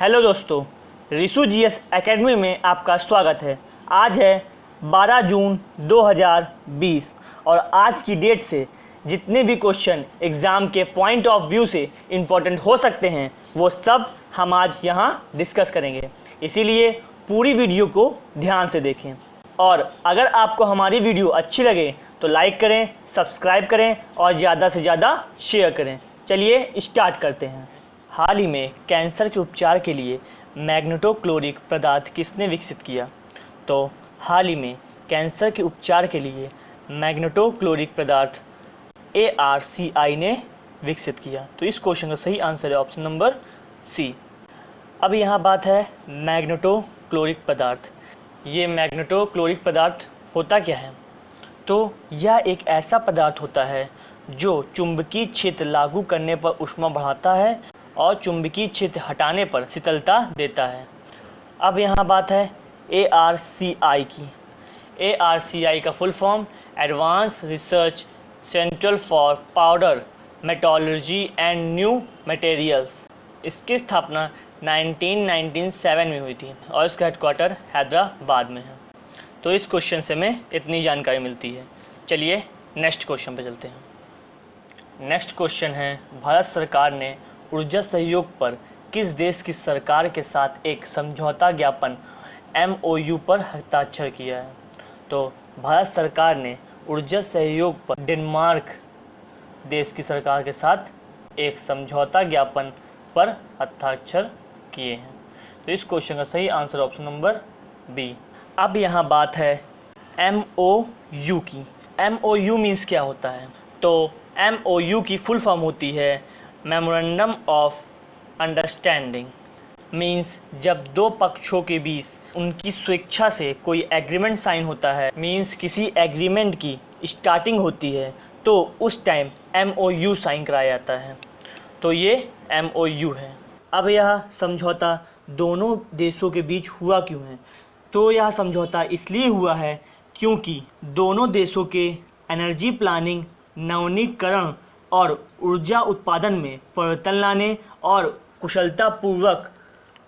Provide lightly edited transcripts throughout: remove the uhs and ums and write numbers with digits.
Hello दोस्तों, Rishu GS academy में आपका स्वागत है। आज है 12 जून 2020 और आज की डेट से जितने भी क्वेश्चन एग्ज़ाम के पॉइंट ऑफ व्यू से इम्पोर्टेंट हो सकते हैं वो सब हम आज यहाँ डिस्कस करेंगे। इसीलिए पूरी वीडियो को ध्यान से देखें और अगर आपको हमारी वीडियो अच्छी लगे तो लाइक करें, सब्सक्राइब करें और ज़्यादा से ज़्यादा शेयर करें। चलिए स्टार्ट करते हैं। हाल ही में कैंसर के उपचार के लिए मैग्नेटोक्लोरिक पदार्थ किसने विकसित किया? तो हाल ही में कैंसर के उपचार के लिए मैग्नेटोक्लोरिक पदार्थ ARCI ने विकसित किया। तो इस क्वेश्चन का सही आंसर है ऑप्शन नंबर सी। अब यहाँ बात है मैग्नेटोक्लोरिक पदार्थ। ये मैग्नेटोक्लोरिक पदार्थ होता क्या है? तो यह एक ऐसा पदार्थ होता है जो चुंबकीय क्षेत्र लागू करने पर ऊष्मा बढ़ाता है और चुंबकीय क्षेत्र हटाने पर शीतलता देता है। अब यहाँ बात है ARCI की। ARCI का full form advance research central for powder मेटोलॉजी and new materials. इसकी स्थापना 1997 में हुई थी और इसका हेडक्वार्टर हैदराबाद में है। तो इस क्वेश्चन से हमें इतनी जानकारी मिलती है। चलिए नेक्स्ट क्वेश्चन पे चलते हैं। नेक्स्ट क्वेश्चन है, भारत सरकार ने ऊर्जा सहयोग पर किस देश की सरकार के साथ एक समझौता ज्ञापन MOU पर हस्ताक्षर किया है? तो भारत सरकार ने ऊर्जा सहयोग पर डेनमार्क देश की सरकार के साथ एक समझौता ज्ञापन पर हस्ताक्षर किए हैं। तो इस क्वेश्चन का सही आंसर ऑप्शन नंबर बी। अब यहाँ बात है MOU की। MOU मीन्स क्या होता है? तो MOU की फुल फॉर्म होती है मेमोरेंडम ऑफ अंडरस्टैंडिंग। मीन्स जब दो पक्षों के बीच उनकी स्वेच्छा से कोई एग्रीमेंट साइन होता है, मीन्स किसी एग्रीमेंट की स्टार्टिंग होती है, तो उस टाइम MOU साइन कराया जाता है। तो ये MOU है। अब यह समझौता दोनों देशों के बीच हुआ क्यों है? तो यह समझौता इसलिए हुआ है क्योंकि दोनों देशों के एनर्जी प्लानिंग, नवीनीकरण और ऊर्जा उत्पादन में परिवर्तन लाने और कुशलतापूर्वक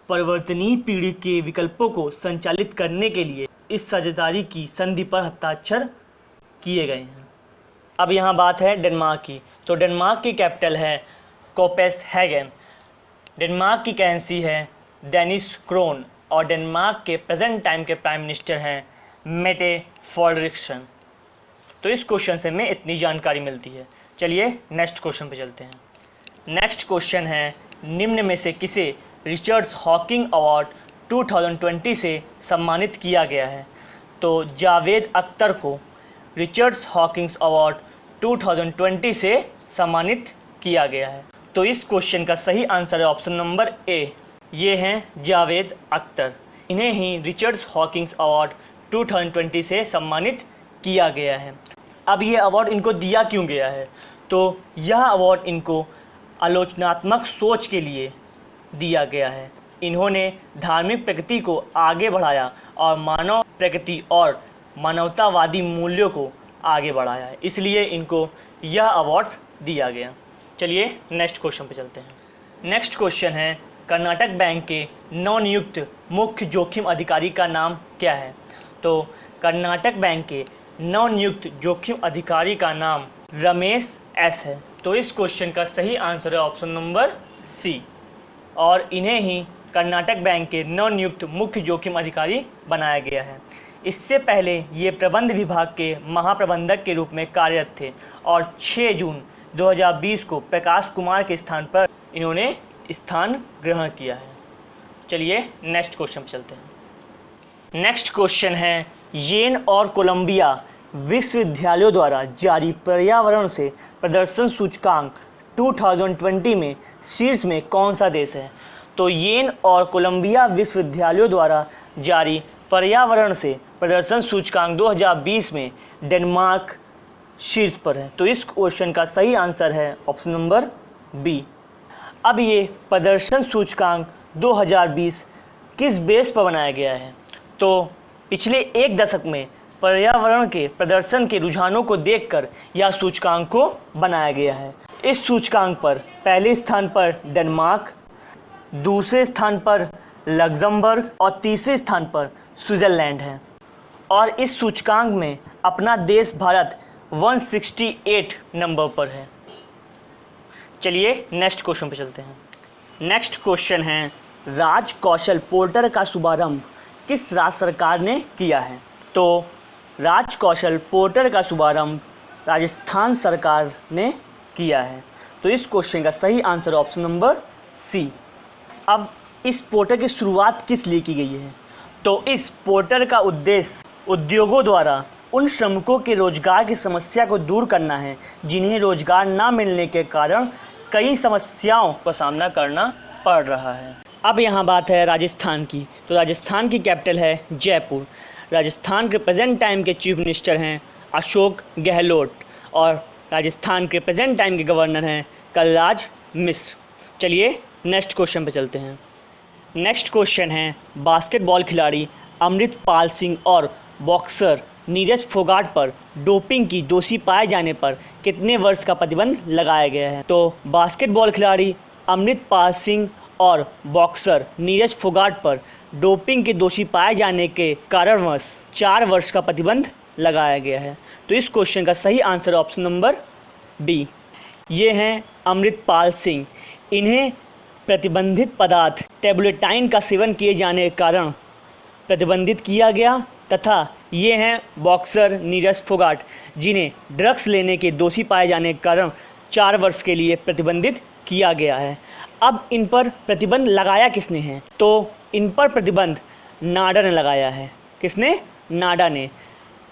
परिवर्तनीय पीढ़ी के विकल्पों को संचालित करने के लिए इस साझेदारी की संधि पर हस्ताक्षर किए गए हैं। अब यहाँ बात है डेनमार्क की। तो डेनमार्क की कैपिटल है कोपेनहेगन। डेनमार्क की करेंसी है डेनिश क्रोन और डेनमार्क के प्रेजेंट टाइम के प्राइम मिनिस्टर हैं मेटे फ्रेडरिक्सन। तो इस क्वेश्चन से हमें इतनी जानकारी मिलती है। चलिए नेक्स्ट क्वेश्चन पे चलते हैं। नेक्स्ट क्वेश्चन है, निम्न में से किसे रिचर्ड हॉकिंग अवार्ड 2020 से सम्मानित किया गया है? तो जावेद अख्तर को रिचर्ड हॉकिंग अवार्ड 2020 से सम्मानित किया गया है। तो इस क्वेश्चन का सही आंसर है ऑप्शन नंबर ए। ये हैं जावेद अख्तर। इन्हें ही रिचर्ड हॉकिंग अवार्ड 2020 से सम्मानित किया गया है। अब ये अवार्ड इनको दिया क्यों गया है? तो यह अवार्ड इनको आलोचनात्मक सोच के लिए दिया गया है। इन्होंने धार्मिक प्रगति को आगे बढ़ाया और मानव प्रगति और मानवतावादी मूल्यों को आगे बढ़ाया है, इसलिए इनको यह अवार्ड दिया गया। चलिए नेक्स्ट क्वेश्चन पे चलते हैं। नेक्स्ट क्वेश्चन है, कर्नाटक बैंक के नवनियुक्त मुख्य जोखिम अधिकारी का नाम क्या है? तो कर्नाटक बैंक के नवनियुक्त जोखिम अधिकारी का नाम रमेश एस है। तो इस क्वेश्चन का सही आंसर है ऑप्शन नंबर सी और इन्हें ही कर्नाटक बैंक के नवनियुक्त मुख्य जोखिम अधिकारी बनाया गया है। इससे पहले ये प्रबंध विभाग के महाप्रबंधक के रूप में कार्यरत थे और 6 जून 2020 को प्रकाश कुमार के स्थान पर इन्होंने स्थान ग्रहण किया है। चलिए नेक्स्ट क्वेश्चन पर चलते हैं। नेक्स्ट क्वेश्चन है, येन और कोलंबिया विश्वविद्यालयों द्वारा जारी पर्यावरण से प्रदर्शन सूचकांक 2020 में शीर्ष में कौन सा देश है? तो येन और कोलंबिया विश्वविद्यालयों द्वारा जारी पर्यावरण से प्रदर्शन सूचकांक 2020 में डेनमार्क शीर्ष पर है। तो इस क्वेश्चन का सही आंसर है ऑप्शन नंबर बी। अब ये प्रदर्शन सूचकांक 2020 किस बेस पर बनाया गया है? तो पिछले एक दशक में पर्यावरण के प्रदर्शन के रुझानों को देखकर यह सूचकांक को बनाया गया है। इस सूचकांक पर पहले स्थान पर डेनमार्क, दूसरे स्थान पर लग्जमबर्ग और तीसरे स्थान पर स्विट्ज़रलैंड है। और इस सूचकांक में अपना देश भारत 168 नंबर पर है। चलिए नेक्स्ट क्वेश्चन पे चलते हैं। नेक्स्ट क्वेश्चन है, राज कौशल पोर्टल का शुभारंभ किस राज्य सरकार ने किया है? तो राज कौशल पोर्टल का शुभारंभ राजस्थान सरकार ने किया है। तो इस क्वेश्चन का सही आंसर ऑप्शन नंबर सी। अब इस पोर्टल की शुरुआत किस लिए की गई है? तो इस पोर्टल का उद्देश्य उद्योगों द्वारा उन श्रमिकों के रोजगार की समस्या को दूर करना है जिन्हें रोजगार न मिलने के कारण कई समस्याओं का सामना करना पड़ रहा है। अब यहाँ बात है राजस्थान की। तो राजस्थान की कैपिटल है जयपुर। राजस्थान के प्रेजेंट टाइम के चीफ मिनिस्टर हैं अशोक गहलोत और राजस्थान के प्रेजेंट टाइम के गवर्नर हैं कलराज मिश्र। चलिए नेक्स्ट क्वेश्चन पे चलते हैं। नेक्स्ट क्वेश्चन है, बास्केटबॉल खिलाड़ी अमृतपाल सिंह और बॉक्सर नीरज फोगाट पर डोपिंग की दोषी पाए जाने पर कितने वर्ष का प्रतिबंध लगाया गया है? तो बास्केटबॉल खिलाड़ी अमृतपाल सिंह और बॉक्सर नीरज फोगाट पर डोपिंग के दोषी पाए जाने के कारणवश 4 वर्ष का प्रतिबंध लगाया गया है। तो इस क्वेश्चन का सही आंसर ऑप्शन नंबर बी। ये हैं अमृतपाल सिंह। इन्हें प्रतिबंधित पदार्थ टेबुलेटाइन का सेवन किए जाने के कारण प्रतिबंधित किया गया तथा ये हैं बॉक्सर नीरज फोगाट जिन्हें ड्रग्स लेने के दोषी पाए जाने के कारण 4 वर्ष के लिए प्रतिबंधित किया गया है। अब इन पर प्रतिबंध लगाया किसने है? तो इन पर प्रतिबंध नाडा ने लगाया है। किसने? नाडा ने।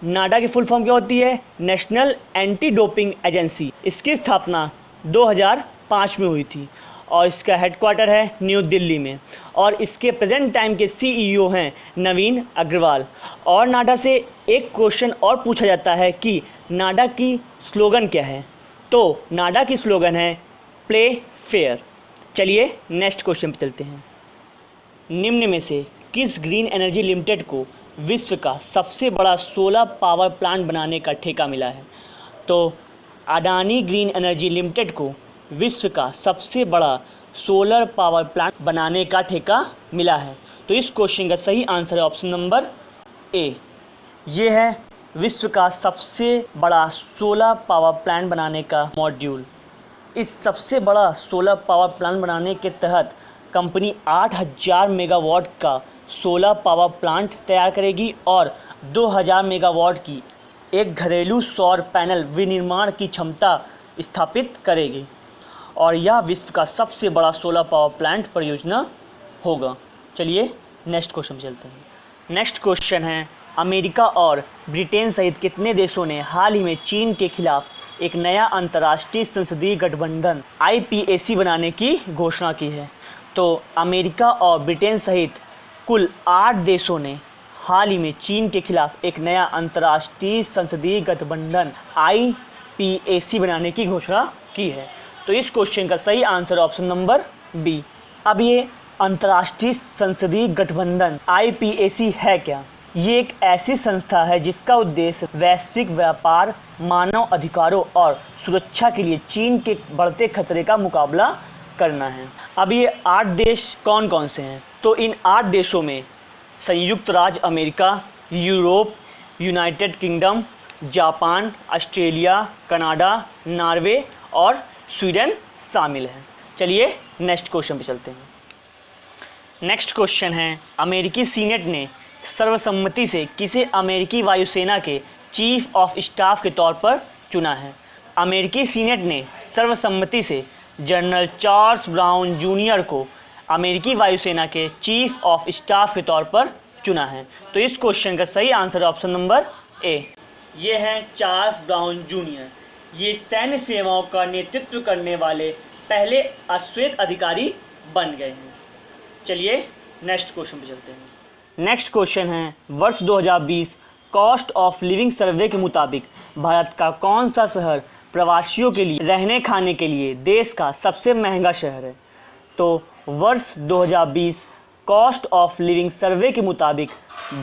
नाडा की फुल फॉर्म क्या होती है? National anti doping agency. इसकी स्थापना 2005 में हुई थी और इसका हेडक्वार्टर है न्यू दिल्ली में और इसके प्रेजेंट टाइम के सीईओ हैं नवीन अग्रवाल। और नाडा से एक क्वेश्चन और पूछा जाता है कि नाडा की स्लोगन क्या है? तो नाडा की स्लोगन है प्ले फेयर। चलिए नेक्स्ट क्वेश्चन पे चलते हैं। निम्न में से किस ग्रीन एनर्जी लिमिटेड को विश्व का सबसे बड़ा सोलर पावर प्लांट बनाने का ठेका मिला है? तो अडानी ग्रीन एनर्जी लिमिटेड को विश्व का सबसे बड़ा सोलर पावर प्लांट बनाने का ठेका मिला है। तो इस क्वेश्चन का सही आंसर है ऑप्शन नंबर ए। ये है विश्व का सबसे बड़ा सोलर पावर प्लांट बनाने का मॉड्यूल। इस सबसे बड़ा सोलर पावर प्लांट बनाने के तहत कंपनी 8000 मेगावाट का सोलर पावर प्लांट तैयार करेगी और 2000 मेगावाट की एक घरेलू सौर पैनल विनिर्माण की क्षमता स्थापित करेगी और यह विश्व का सबसे बड़ा सोलर पावर प्लांट परियोजना होगा। चलिए नेक्स्ट क्वेश्चन चलते हैं। नेक्स्ट क्वेश्चन है, अमेरिका और ब्रिटेन सहित कितने देशों ने हाल ही में चीन के खिलाफ एक नया अंतर्राष्ट्रीय संसदीय गठबंधन IPAC बनाने की घोषणा की है? तो अमेरिका और ब्रिटेन सहित कुल 8 देशों ने हाल ही में चीन के खिलाफ एक नया अंतर्राष्ट्रीय संसदीय गठबंधन IPAC बनाने की घोषणा की है। तो इस क्वेश्चन का सही आंसर ऑप्शन नंबर बी। अब ये अंतर्राष्ट्रीय संसदीय गठबंधन IPAC है क्या? ये एक ऐसी संस्था है जिसका उद्देश्य वैश्विक व्यापार, मानव अधिकारों और सुरक्षा के लिए चीन के बढ़ते खतरे का मुकाबला करना है। अब ये 8 देश कौन कौन से हैं? तो इन 8 देशों में संयुक्त राज्य America, Europe, United kingdom, Japan, Australia, Canada, Norway और स्वीडन शामिल है। चलिए नेक्स्ट क्वेश्चन पे चलते हैं। नेक्स्ट क्वेश्चन है, अमेरिकी सीनेट ने सर्वसम्मति से किसे अमेरिकी वायुसेना के चीफ ऑफ स्टाफ के तौर पर चुना है? अमेरिकी सीनेट ने सर्वसम्मति से जनरल चार्ल्स ब्राउन जूनियर को अमेरिकी वायुसेना के चीफ ऑफ स्टाफ के तौर पर चुना है। तो इस क्वेश्चन का सही आंसर ऑप्शन नंबर ए। ये हैं चार्ल्स ब्राउन जूनियर। ये सैन्य सेवाओं का नेतृत्व करने वाले पहले अश्वेत अधिकारी बन गए हैं। चलिए नेक्स्ट क्वेश्चन पे चलते हैं। नेक्स्ट क्वेश्चन है, वर्ष 2020 कॉस्ट ऑफ लिविंग सर्वे के मुताबिक भारत का कौन सा शहर प्रवासियों के लिए रहने खाने के लिए देश का सबसे महंगा शहर है? तो वर्ष 2020 कॉस्ट ऑफ लिविंग सर्वे के मुताबिक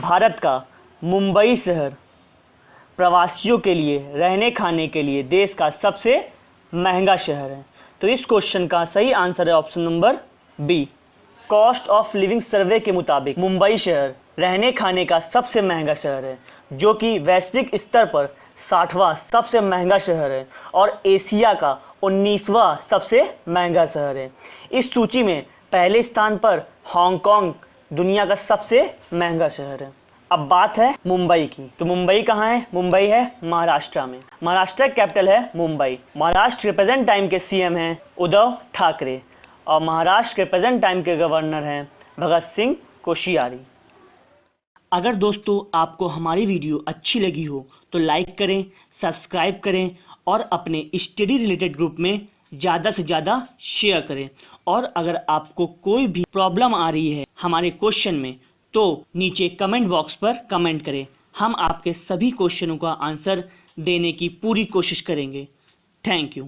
भारत का मुंबई शहर प्रवासियों के लिए रहने खाने के लिए देश का सबसे महंगा शहर है। तो इस क्वेश्चन का सही आंसर है option number B. Cost of living survey के मुताबिक मुंबई शहर रहने खाने का सबसे महंगा शहर है, जो कि वैश्विक स्तर पर 60वां सबसे महंगा शहर है और एशिया का 19वां सबसे महंगा शहर है। इस सूची में पहले स्थान पर हांगकांग दुनिया का सबसे महंगा शहर है। अब बात है मुंबई की। तो मुंबई कहाँ है? मुंबई है महाराष्ट्र में। महाराष्ट्र कैपिटल है मुंबई। महाराष्ट्र के प्रेजेंट टाइम के सीएम हैं उद्धव ठाकरे और महाराष्ट्र के प्रेजेंट टाइम के गवर्नर हैं भगत सिंह कोश्यारी। अगर दोस्तों आपको हमारी वीडियो अच्छी लगी हो तो लाइक करें, सब्सक्राइब करें और अपने स्टडी रिलेटेड ग्रुप में ज़्यादा से ज़्यादा शेयर करें। और अगर आपको कोई भी प्रॉब्लम आ रही है हमारे क्वेश्चन में तो नीचे कमेंट बॉक्स पर कमेंट करें। हम आपके सभी क्वेश्चनों का आंसर देने की पूरी कोशिश करेंगे। Thank you.